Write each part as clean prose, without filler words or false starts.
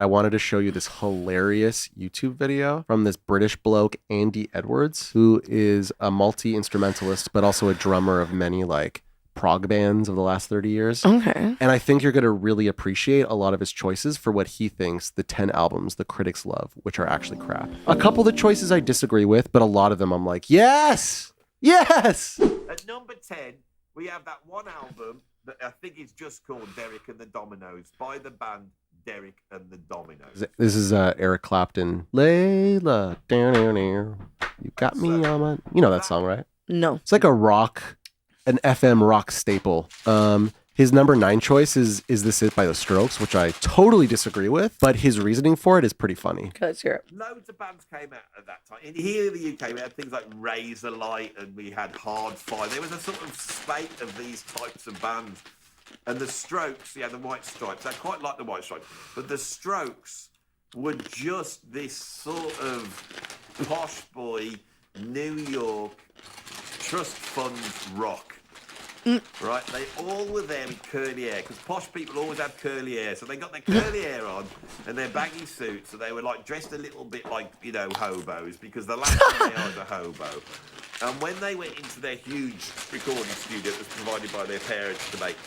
I wanted to show you this hilarious YouTube video from this British bloke, Andy Edwards, who is a multi-instrumentalist, but also a drummer of many like prog bands of the last 30 years. Okay. And I think you're going to really appreciate a lot of his choices for what he thinks the 10 albums the critics love, which are actually crap. A couple of the choices I disagree with, but a lot of them I'm like, yes, yes. At number 10, we have that one album that I think is just called Derek and the Dominoes by the band Derek and the Dominoes. This is Eric Clapton. Layla, down, down, down. You got me on my... You know that song, right? No. It's like an FM rock staple. His number 9 choice is This It by The Strokes, which I totally disagree with, but his reasoning for it is pretty funny. Let's hear it. Loads of bands came out at that time. Here in the UK, we had things like Razorlight and we had Hardfire. There was a sort of spate of these types of bands. And the Strokes, the White Stripes, I quite like the White Stripes, but the Strokes were just this sort of posh boy, New York, trust fund rock. Right, they all were there with curly hair because posh people always have curly hair, so they got their curly hair on and their baggy suits, so they were like dressed a little bit like, you know, hobos, because the last thing they are is a hobo. And when they went into their huge recording studio that was provided by their parents to make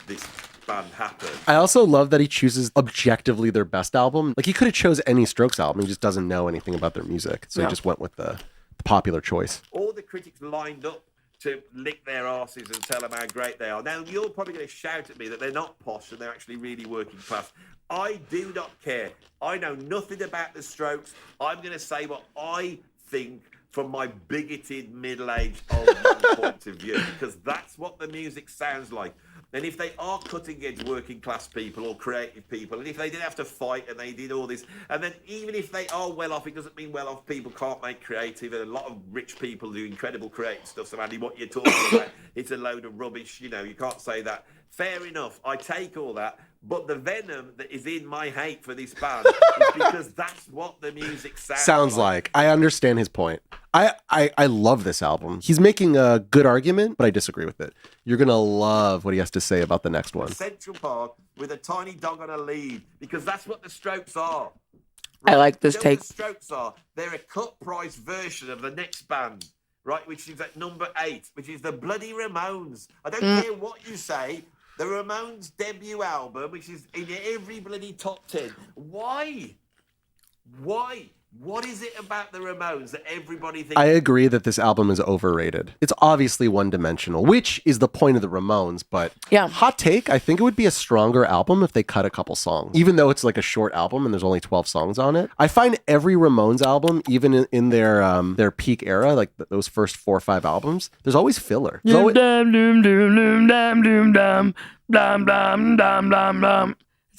this band happen. I also love that he chooses objectively their best album. Like he could have chose any Strokes album, he just doesn't know anything about their music, so he just went with the popular choice. All the critics lined up to lick their asses and tell them how great they are. Now, you're probably going to shout at me that they're not posh and they're actually really working class. I do not care. I know nothing about the Strokes. I'm going to say what I think from my bigoted, middle-aged, old man point of view, because that's what the music sounds like. And if they are cutting-edge working-class people or creative people, and if they did have to fight and they did all this, and then even if they are well-off, it doesn't mean well-off people can't make creative, and a lot of rich people do incredible creative stuff, so Andy, what you're talking about, it's a load of rubbish, you know, you can't say that. Fair enough, I take all that, but the venom that is in my hate for this band is because that's what the music sounds like. I understand his point. I love this album. He's making a good argument, but I disagree with it. You're going to love what he has to say about the next one. Central Park with a tiny dog on a lead, because that's what the Strokes are. Right? I like this take. The Strokes are. They're a cut price version of the next band, right? Which is at number 8, which is the bloody Ramones. I don't care what you say. The Ramones' debut album, which is in every bloody top 10. Why? Why? What is it about the Ramones that everybody thinks... I agree that this album is overrated. It's obviously one-dimensional, which is the point of the Ramones, but hot take, I think it would be a stronger album if they cut a couple songs. Even though it's like a short album and there's only 12 songs on it. I find every Ramones album, even in their peak era, like those first 4 or 5 albums, there's always filler. It's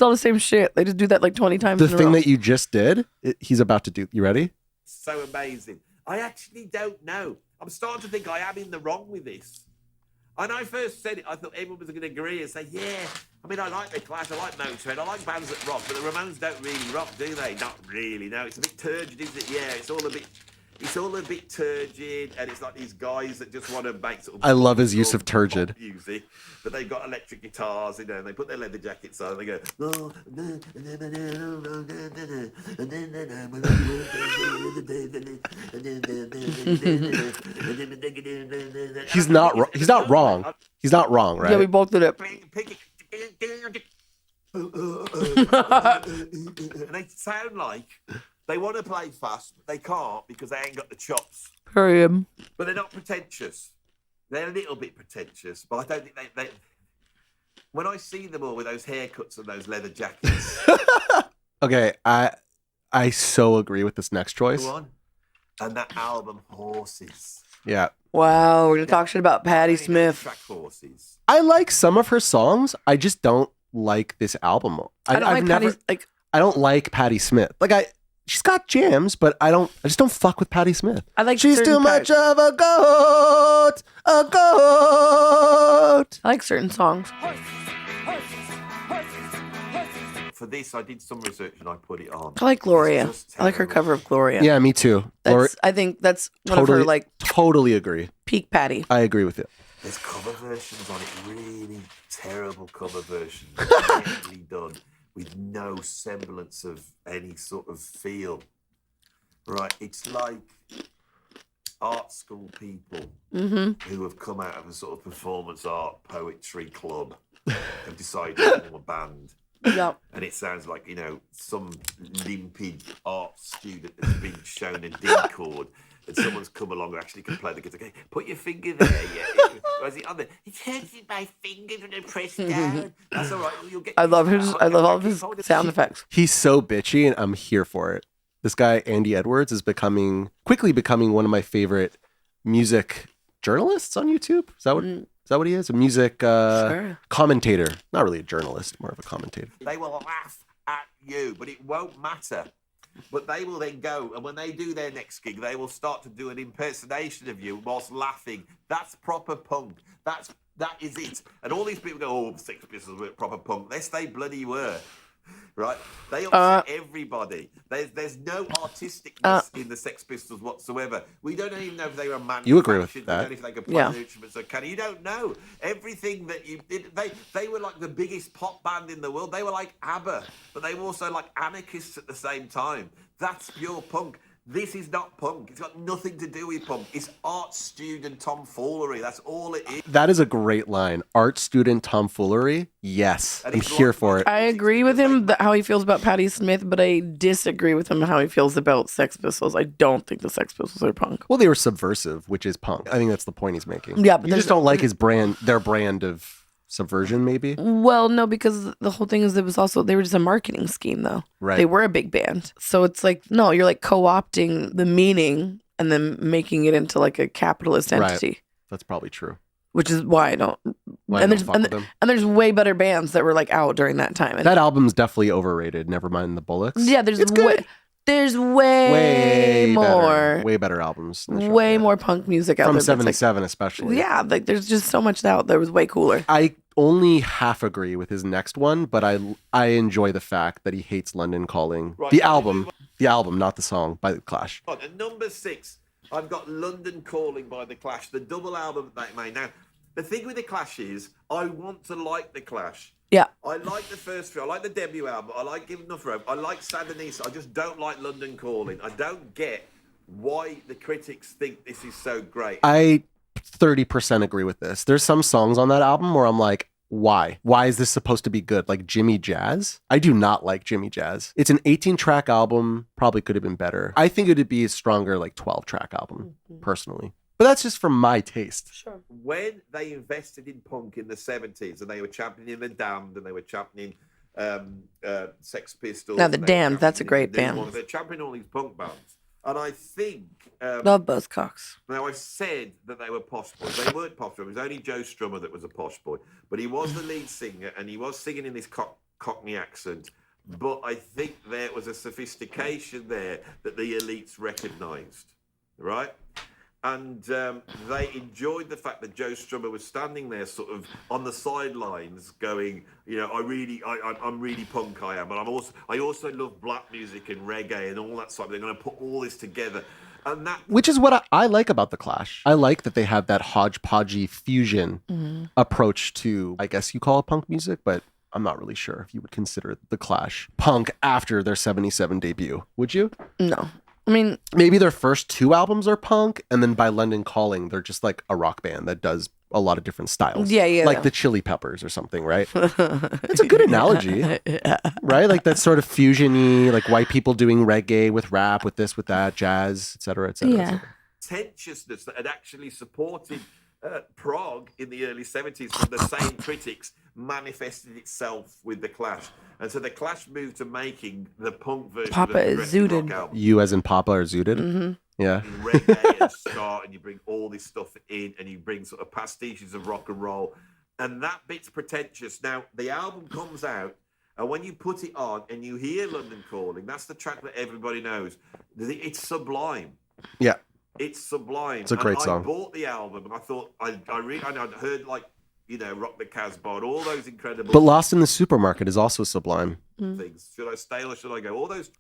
all the same shit. They just do that like 20 times the in a thing row. that you just did, he's about to do. You ready? So amazing. I actually don't know. I'm starting to think I am in the wrong with this. When I first said it, I thought everyone was going to agree and say, yeah, I mean, I like the Clash, I like Motorhead, I like bands that rock, but the Ramones don't really rock, do they? Not really, no. It's a bit turgid, isn't it? Yeah, it's all a bit turgid, and it's like these guys that just want to make sort of... I love his use of turgid. Music, but they've got electric guitars, you know, and they put their leather jackets on, and they go... He's not wrong. He's not wrong, right? Yeah, we both did it. And they sound like... They want to play fast, but they can't because they ain't got the chops. Period. But they're not pretentious. They're a little bit pretentious, but I don't think they... When I see them all with those haircuts and those leather jackets... Okay, I so agree with this next choice. Go on. And that album, Horses. Yeah. Wow, we're going to talk shit about Patti Smith. Track Horses. I like some of her songs. I just don't like this album. I don't like Patti Smith. She's got jams, but I just don't fuck with Patti Smith. I like she's too much of a goat. I like certain songs. For this, I did some research and I put it on. I like Gloria. I like her cover of Gloria. Yeah, me too. I think that's one of her totally agree. Peak Patti. I agree with you. There's cover versions on it, really terrible cover versions, badly done. with no semblance of any sort of feel. Right? It's like art school people who have come out of a sort of performance art poetry club have decided to form a band. Yep. And it sounds like, you know, some limpid art student that's been shown a D chord and someone's come along who actually can play the guitar. Okay, put your finger there, yeah. Where's it on there? It hurts in my fingers when I press down. That's all right. You'll get. I love all of his sound effects. He's so bitchy, and I'm here for it. This guy, Andy Edwards, is quickly becoming one of my favorite music journalists on YouTube. Is that what he is? A music commentator. Not really a journalist, more of a commentator. They will laugh at you, but it won't matter. But they will then go, and when they do their next gig, they will start to do an impersonation of you whilst laughing. That's proper punk. That is it. And all these people go, oh, Sex Pistols were proper punk. Yes, they bloody were. Right? They upset everybody. There's no artisticness in the Sex Pistols whatsoever. We don't even know if they were manufactured. You agree with that? We don't know if they could play their instruments or can. You don't know. Everything that you did, they were like the biggest pop band in the world. They were like ABBA, but they were also like anarchists at the same time. That's pure punk. This is not punk. It's got nothing to do with punk. It's art student tomfoolery. That's all it is. That is a great line. Art student tomfoolery. Yes, I'm here for it. I agree with him how he feels about Patti Smith, but I disagree with him how he feels about Sex Pistols. I don't think the Sex Pistols are punk. Well, they were subversive, which is punk. I think that's the point he's making. Yeah, but you just don't like their brand of subversion, maybe? Well, no, because the whole thing is they were just a marketing scheme, though. Right. They were a big band. So it's like, no, you're like co-opting the meaning and then making it into like a capitalist entity. Right. That's probably true. Which is why I don't. And there's way better bands that were like out during that time. And that album's definitely overrated. Never mind the Bullocks. Yeah, there's way more. Way better albums. Way more punk music out from there. From 77 especially. Yeah, like there's just so much out there was way cooler. I only half agree with his next one, but I enjoy the fact that he hates London Calling. Right. The album, not the song, by The Clash. At number 6, I've got London Calling by The Clash, the double album that they made. Now, the thing with The Clash is, I want to like The Clash. Yeah. I like the first three. I like the debut album. I like Give Enough Rope. I like Sandinista. I just don't like London Calling. I don't get why the critics think this is so great. I 30% agree with this. There's some songs on that album where I'm like, why? Why is this supposed to be good? Like Jimmy Jazz? I do not like Jimmy Jazz. It's an 18-track album. Probably could have been better. I think it would be a stronger, like 12-track album, personally. But that's just from my taste. Sure. When they invested in punk in the 70s and they were championing The Damned and they were championing Sex Pistols. Now, The Damned, that's a great band. They're championing all these punk bands. And I think... love Buzzcocks. Now, I said that they were posh boys. They weren't posh boys. It was only Joe Strummer that was a posh boy. But he was the lead singer, and he was singing in this Cockney accent. But I think there was a sophistication there that the elites recognised, right? And they enjoyed the fact that Joe Strummer was standing there sort of on the sidelines going, you know, I'm really punk, I am. But I also love black music and reggae and all that stuff. They're going to put all this together. And that, which is what I like about The Clash. I like that they have that hodgepodgey fusion approach to, I guess you call it punk music, but I'm not really sure if you would consider The Clash punk after their 77 debut. Would you? No. I mean, maybe their first 2 albums are punk, and then by London Calling, they're just like a rock band that does a lot of different styles. Yeah. Like the Chili Peppers or something, right? It's a good analogy, right? Like that sort of fusion-y, like white people doing reggae with rap, with this, with that, jazz, et cetera, et cetera, et cetera. Pretentiousness that had actually supported Prague in the early 70s from the same critics manifested itself with The Clash. And so The Clash moved to making the punk version Papa of the is zooted. rock album. You as in Papa are zooted? Mm-hmm. Yeah. In reggae and ska, and you bring all this stuff in, and you bring sort of pastiches of rock and roll. And that bit's pretentious. Now, the album comes out, and when you put it on and you hear London Calling, that's the track that everybody knows. It's sublime. Yeah. It's sublime. It's a great song. I bought the album and I thought I'd heard like, you know, Rock the Casbah and all those incredible. But Lost in the Supermarket is also sublime. Things. Should I stay or should I go? All those.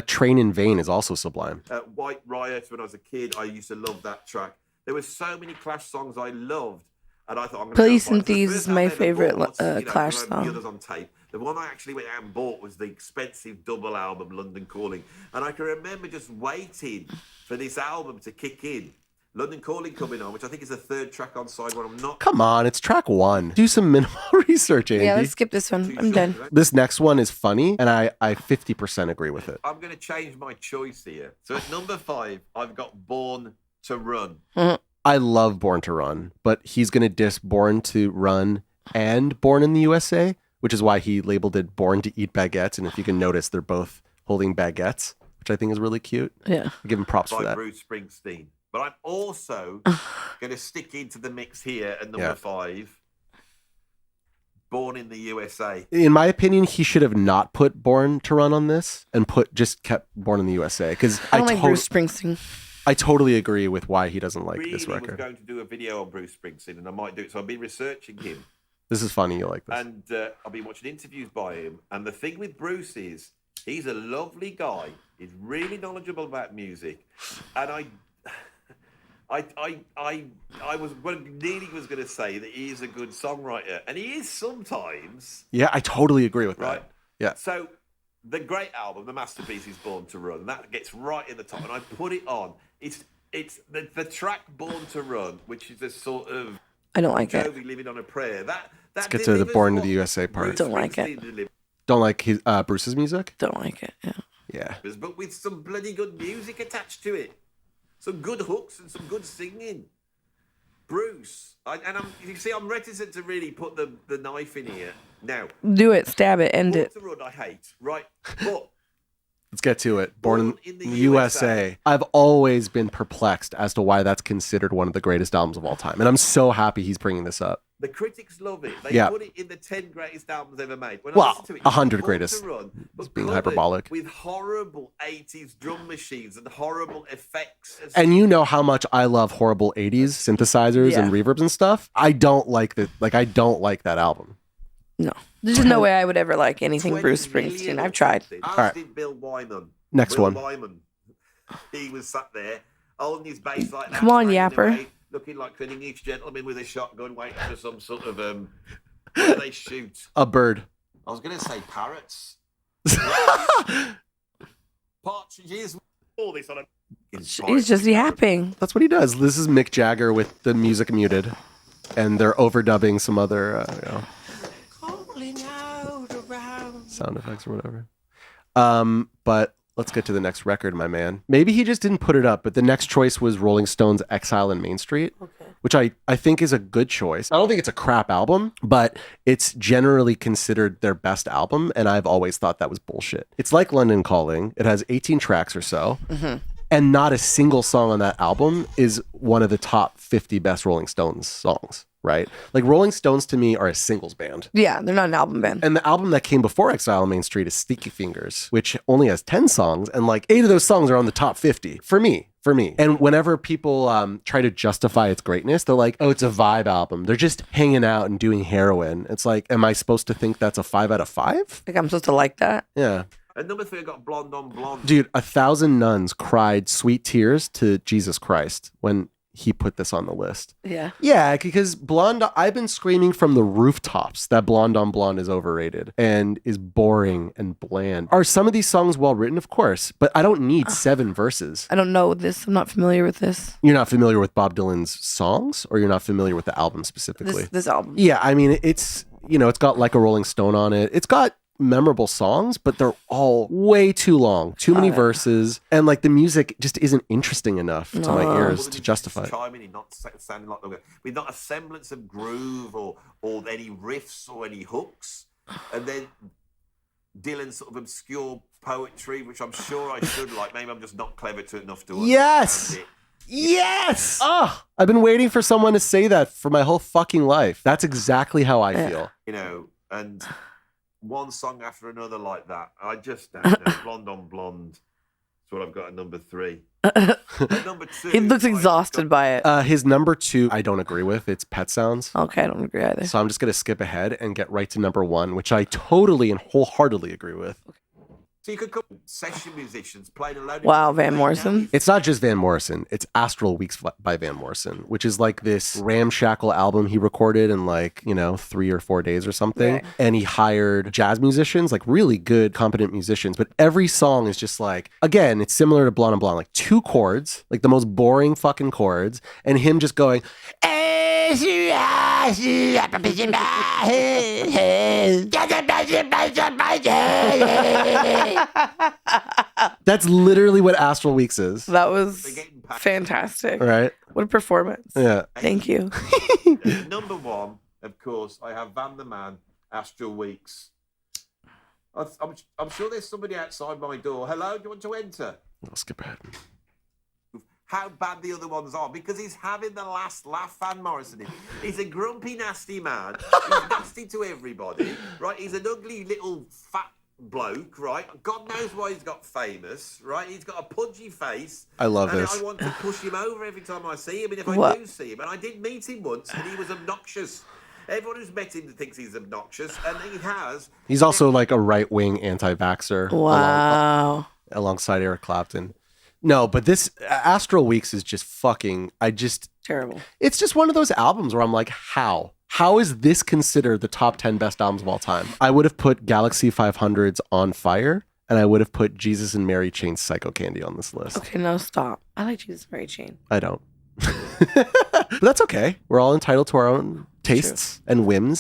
Train in Vain is also sublime. White Riot. When I was a kid, I used to love that track. There were so many Clash songs I loved, and I thought I'm going to. Police and Thieves is my favorite Clash song. The others on tape. The one I actually went out and bought was the expensive double album, London Calling. And I can remember just waiting for this album to kick in. London Calling coming on, which I think is the third track on side one. I'm not. Come on, it's track 1. Do some minimal research, Andy. Yeah, let's skip this one. I'm done. This next one is funny, and I 50% agree with it. I'm going to change my choice here. So at number 5, I've got Born to Run. I love Born to Run, but he's going to diss Born to Run and Born in the USA, which is why he labeled it Born to Eat Baguettes. And if you can notice, they're both holding baguettes, which I think is really cute. Yeah. I give him props for that. Bruce Springsteen. But I'm also going to stick into the mix here at number 5. Born in the USA. In my opinion, he should have not put Born to Run on this and just kept Born in the USA. Because I don't like Bruce Springsteen. I totally agree with why he doesn't like this record. I was going to do a video on Bruce Springsteen, and I might do it. So I've been researching him. This is funny. You like this. And I've been watching interviews by him. And the thing with Bruce is he's a lovely guy. He's really knowledgeable about music. And I nearly was going to say that he is a good songwriter, and he is sometimes. Yeah, I totally agree with right? that. Yeah. So the great album, the masterpiece, is Born to Run. That gets right in the top, and I put it on. It's the track Born to Run, which is a sort of I don't like Jovi living on a prayer. Let's get to the Born to the USA part. Don't like it. Don't like his Bruce's music? Don't like it. Yeah. Yeah. But with some bloody good music attached to it. Some good hooks and some good singing. Bruce. You see, I'm reticent to really put the knife in here. Now. Do it. Stab it. End it. Born to Run, I hate. Right. But. Let's get to it. Born in the USA. I've always been perplexed as to why that's considered one of the greatest albums of all time. And I'm so happy he's bringing this up. The critics love it. They put it in the 10 greatest albums ever made. When well, I listen to it, 100 greatest. It's being hyperbolic. With horrible 80s drum machines and horrible effects. And you know how much I love horrible 80s synthesizers and reverbs and stuff. I don't like that. Like, I don't like that album. No. There's just no way I would ever like anything Bruce Springsteen. I've tried. All right. Did Bill Wyman. Next Bill one. Wyman. He was sat there holding his bass like that. Come on, Yapper. Looking like an English gentleman with a shotgun waiting for some sort of, what do they shoot? A bird. I was going to say parrots. Partridges. All this on a... He's just yapping. That's what he does. This is Mick Jagger with the music muted. And they're overdubbing some other, sound effects or whatever. But let's get to the next record, my man. Maybe he just didn't put it up, but the next choice was Rolling Stones' Exile in Main Street, which I think is a good choice. I don't think it's a crap album, but it's generally considered their best album, and I've always thought that was bullshit. It's like London Calling. It has 18 tracks or so, and not a single song on that album is one of the top 50 best Rolling Stones songs. Right? Like Rolling Stones to me are a singles band. Yeah, they're not an album band. And the album that came before Exile on Main Street is Sticky Fingers, which only has 10 songs. And like 8 of those songs are on the top 50 for me. And whenever people try to justify its greatness, they're like, oh, it's a vibe album. They're just hanging out and doing heroin. It's like, am I supposed to think that's a 5 out of 5? Like I'm supposed to like that? Yeah. At number 3, I got Blonde on Blonde. Dude, 1,000 nuns cried sweet tears to Jesus Christ when he put this on the list. Yeah, because Blonde, I've been screaming from the rooftops that Blonde on Blonde is overrated and is boring and bland. Are some of these songs well written? Of course, but I don't need 7 verses. I don't know this. I'm not familiar with this. You're not familiar with Bob Dylan's songs, or you're not familiar with the album specifically? This album. Yeah, I mean, it's got Like a Rolling Stone on it. It's got memorable songs, but they're all way too long, too many verses, and like the music just isn't interesting enough to my ears to justify it. Chiming, not sounding like with not a semblance of groove or any riffs or any hooks, and then Dylan's sort of obscure poetry, which I'm sure I should like. Maybe I'm just not clever enough to understand it. Yes! Oh, I've been waiting for someone to say that for my whole fucking life. That's exactly how I feel. And one song after another like that. I just don't know. Blonde on Blonde. That's what I've got at number 3. At number 2. He looks exhausted by it. His number 2, I don't agree with. It's Pet Sounds. Okay, I don't agree either. So I'm just going to skip ahead and get right to number 1, which I totally and wholeheartedly agree with. So you could call session musicians playing a load of Wow, music Van Morrison. It's not just Van Morrison. It's Astral Weeks by Van Morrison, which is like this ramshackle album he recorded in like, 3 or 4 days or something. Right. And he hired jazz musicians, like really good, competent musicians. But every song is just like, again, it's similar to Blonde on Blonde, like 2 chords, like the most boring fucking chords, and him just going, that's literally what Astral Weeks is. That was fantastic. Right? What a performance. Yeah. Thank you. Number 1, of course, I have Van the Man, Astral Weeks. I'm sure there's somebody outside my door. Hello, do you want to enter? I'll skip ahead. How bad the other ones are, because he's having the last laugh, Van Morrison. He's a grumpy, nasty man. He's nasty to everybody, right? He's an ugly little fat bloke, right? God knows why he's got famous, right? He's got a pudgy face. I love and this. I want to push him over every time I see him, and if I do see him, and I did meet him once, and he was obnoxious. Everyone who's met him thinks he's obnoxious, and he has. He's also like a right-wing anti-vaxxer. Wow. Alongside Eric Clapton. No, but this Astral Weeks is just fucking, terrible. It's just one of those albums where I'm like, how? How is this considered the top 10 best albums of all time? I would have put Galaxy 500's On Fire, and I would have put Jesus and Mary Chain's Psycho Candy on this list. Okay, no, stop. I like Jesus and Mary Chain. I don't. But that's okay. We're all entitled to our own tastes and whims.